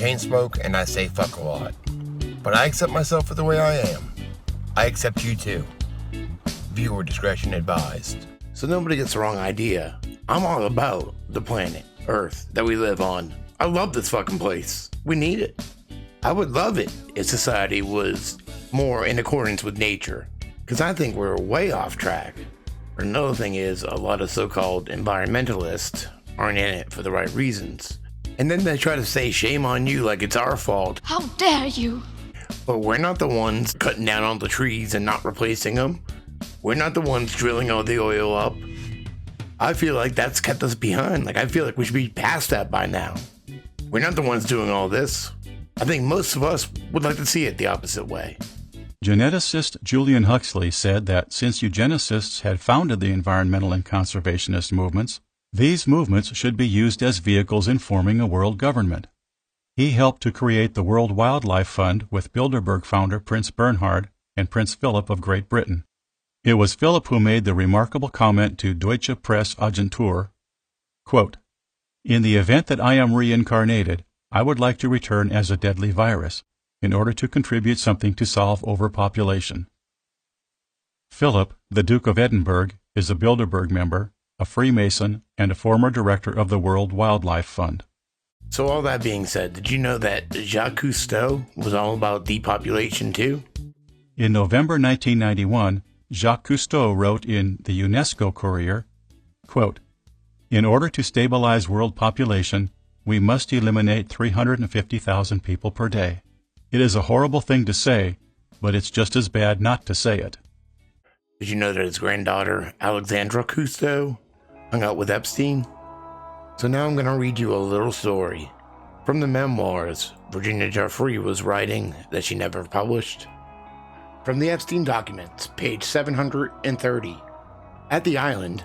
chain smoke and I say fuck a lot. But I accept myself for the way I am. I accept you too. Viewer discretion advised. So nobody gets the wrong idea. I'm all about the planet, Earth, that we live on. I love this fucking place. We need it. I would love it if society was more in accordance with nature, because I think we're way off track. Another thing is, a lot of so-called environmentalists aren't in it for the right reasons. And then they try to say shame on you like it's our fault. How dare you? But we're not the ones cutting down all the trees and not replacing them. We're not the ones drilling all the oil up. I feel like that's kept us behind. Like, I feel like we should be past that by now. We're not the ones doing all this. I think most of us would like to see it the opposite way. Geneticist Julian Huxley said that since eugenicists had founded the environmental and conservationist movements, these movements should be used as vehicles in forming a world government. He helped to create the World Wildlife Fund with Bilderberg founder Prince Bernhard and Prince Philip of Great Britain. It was Philip who made the remarkable comment to Deutsche Presse-Agentur, quote, "In the event that I am reincarnated, I would like to return as a deadly virus, in order to contribute something to solve overpopulation." Philip, the Duke of Edinburgh, is a Bilderberg member, a Freemason, and a former director of the World Wildlife Fund. So all that being said, did you know that Jacques Cousteau was all about depopulation too? In November 1991, Jacques Cousteau wrote in the UNESCO COURIER, quote, "In order to stabilize world population, we must eliminate 350,000 people per day. It is a horrible thing to say, but it's just as bad not to say it." Did you know that his granddaughter, Alexandra Cousteau, hung out with Epstein? So now I'm going to read you a little story from the memoirs Virginia Giuffre was writing that she never published. From the Epstein documents, page 730. At the island,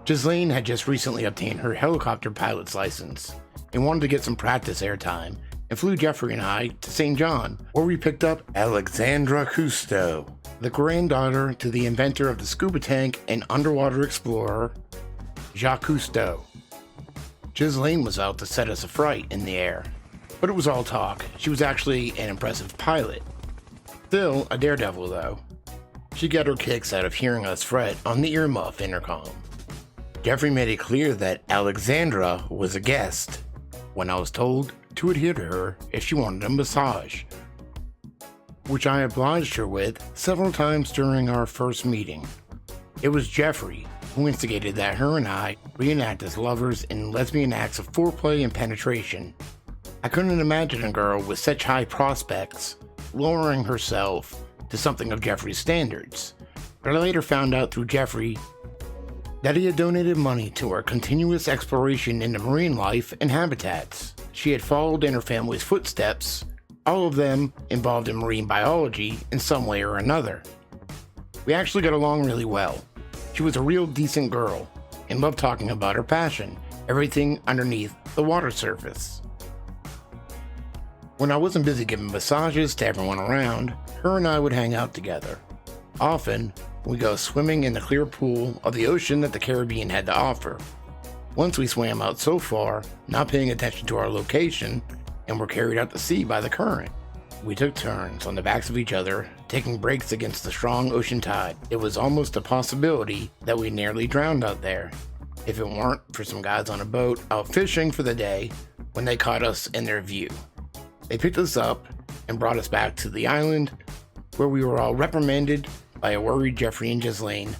Ghislaine had just recently obtained her helicopter pilot's license and wanted to get some practice airtime, and flew Jeffrey and I to St. John, where we picked up Alexandra Cousteau, the granddaughter to the inventor of the scuba tank and underwater explorer, Jacques Cousteau. Ghislaine was out to set us a fright in the air, but it was all talk. She was actually an impressive pilot. Still a daredevil, though. She got her kicks out of hearing us fret on the earmuff intercom. Jeffrey made it clear that Alexandra was a guest, when I was told to adhere to her if she wanted a massage, which I obliged her with several times during our first meeting. It was Jeffrey who instigated that her and I reenact as lovers in lesbian acts of foreplay and penetration. I couldn't imagine a girl with such high prospects lowering herself to something of Jeffrey's standards, but I later found out through Jeffrey that he had donated money to her continuous exploration into marine life and habitats. She had followed in her family's footsteps, all of them involved in marine biology in some way or another. We actually got along really well. She was a real decent girl and loved talking about her passion, everything underneath the water surface. When I wasn't busy giving massages to everyone around, her and I would hang out together. Often, we go swimming in the clear pool of the ocean that the Caribbean had to offer. Once we swam out so far, not paying attention to our location, and were carried out to sea by the current. We took turns on the backs of each other, taking breaks against the strong ocean tide. It was almost a possibility that we nearly drowned out there, if it weren't for some guys on a boat out fishing for the day when they caught us in their view. They picked us up and brought us back to the island, where we were all reprimanded by a worried Jeffrey and Ghislaine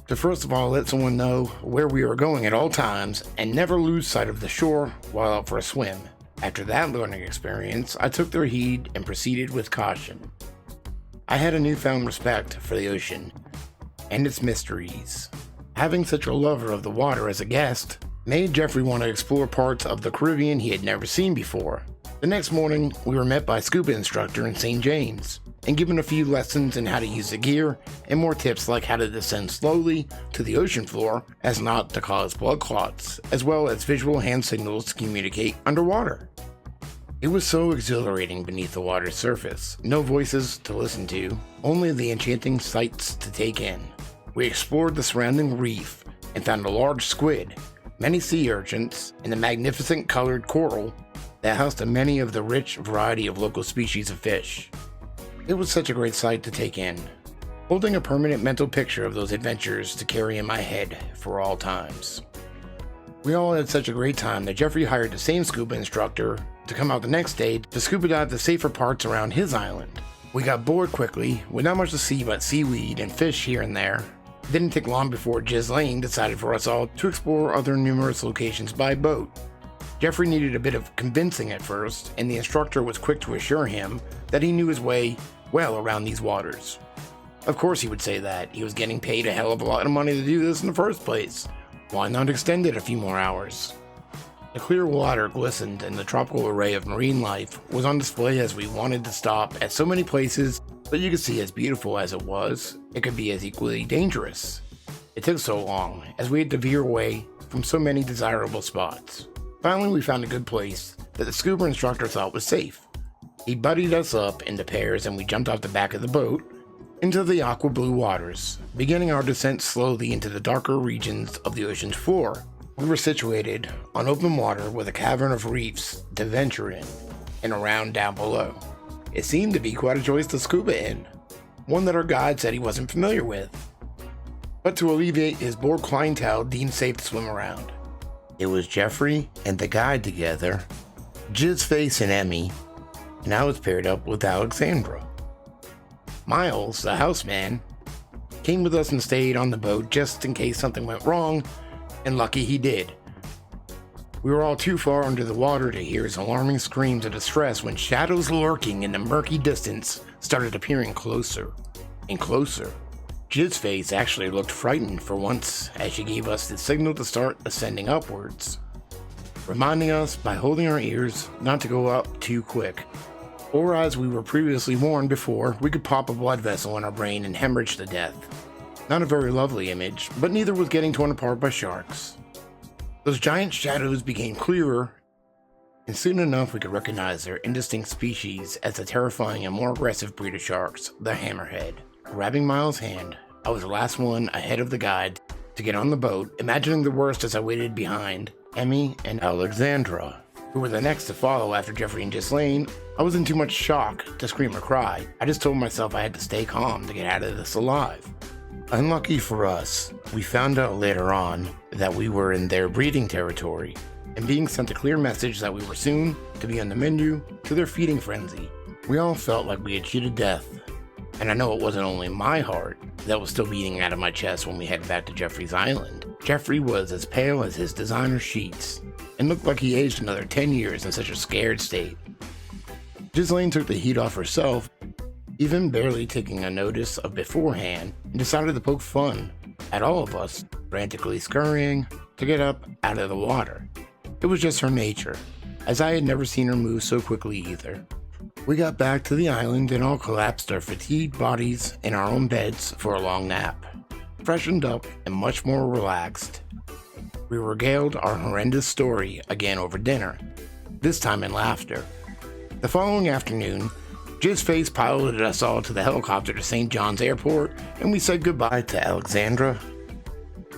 to first of all let someone know where we were going at all times and never lose sight of the shore while out for a swim. After that learning experience, I took their heed and proceeded with caution. I had a newfound respect for the ocean and its mysteries. Having such a lover of the water as a guest made Jeffrey want to explore parts of the Caribbean he had never seen before. The next morning, we were met by a scuba instructor in St. James and given a few lessons in how to use the gear and more tips like how to descend slowly to the ocean floor as not to cause blood clots, as well as visual hand signals to communicate underwater. It was so exhilarating beneath the water's surface. No voices to listen to, only the enchanting sights to take in. We explored the surrounding reef and found a large squid, many sea urchins, and the magnificent colored coral that housed many of the rich variety of local species of fish. It was such a great sight to take in, holding a permanent mental picture of those adventures to carry in my head for all times. We all had such a great time that Jeffrey hired the same scuba instructor to come out the next day to scuba dive the safer parts around his island. We got bored quickly, with not much to see but seaweed and fish here and there. It didn't take long before Ghislaine decided for us all to explore other numerous locations by boat. Jeffrey needed a bit of convincing at first, and the instructor was quick to assure him that he knew his way well around these waters. Of course he would say that. He was getting paid a hell of a lot of money to do this in the first place. Why not extend it a few more hours? The clear water glistened and the tropical array of marine life was on display as we wanted to stop at so many places, but you could see as beautiful as it was, it could be as equally dangerous. It took so long, as we had to veer away from so many desirable spots. Finally, we found a good place that the scuba instructor thought was safe. He buddied us up into pairs and we jumped off the back of the boat into the aqua blue waters, beginning our descent slowly into the darker regions of the ocean's floor. We were situated on open water with a cavern of reefs to venture in and around down below. It seemed to be quite a choice to scuba in, one that our guide said he wasn't familiar with, but to alleviate his bored clientele deemed safe to swim around. It was Jeffrey and the guide together, Jizzface and Emmy, and I was paired up with Alexandra. Miles, the houseman, came with us and stayed on the boat just in case something went wrong, and lucky he did. We were all too far under the water to hear his alarming screams of distress when shadows lurking in the murky distance started appearing closer and closer. Jizzface actually looked frightened for once as she gave us the signal to start ascending upwards, reminding us by holding our ears not to go up too quick, or as we were previously warned before, we could pop a blood vessel in our brain and hemorrhage to death. Not a very lovely image, but neither was getting torn apart by sharks. Those giant shadows became clearer, and soon enough we could recognize their indistinct species as the terrifying and more aggressive breed of sharks, the hammerhead. Grabbing Miles' hand, I was the last one ahead of the guide to get on the boat, imagining the worst as I waited behind Emmy and Alexandra, who were the next to follow after Jeffrey and Ghislaine. I was in too much shock to scream or cry. I just told myself I had to stay calm to get out of this alive. Unlucky for us, we found out later on that we were in their breeding territory and being sent a clear message that we were soon to be on the menu to their feeding frenzy. We all felt like we had cheated death, and I know it wasn't only my heart that was still beating out of my chest when we headed back to Jeffrey's island. Jeffrey was as pale as his designer sheets and looked like he aged another 10 years in such a scared state. Ghislaine took the heat off herself, even barely taking a notice of beforehand, and decided to poke fun at all of us, frantically scurrying to get up out of the water. It was just her nature, as I had never seen her move so quickly either. We got back to the island and all collapsed our fatigued bodies in our own beds for a long nap. Freshened up and much more relaxed, we regaled our horrendous story again over dinner, this time in laughter. The following afternoon, Jizzface piloted us all to the helicopter to St. John's Airport, and we said goodbye to Alexandra,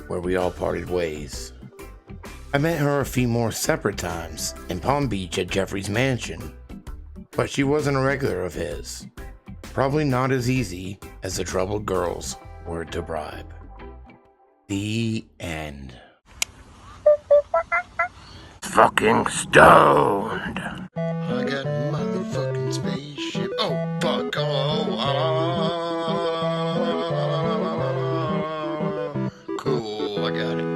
where we all parted ways. I met her a few more separate times in Palm Beach at Jeffrey's mansion, but she wasn't a regular of his. Probably not as easy as the troubled girls were to bribe. The end. Fucking stoned. I got a motherfucking spaceship. Oh, fuck. Oh, cool. I got it.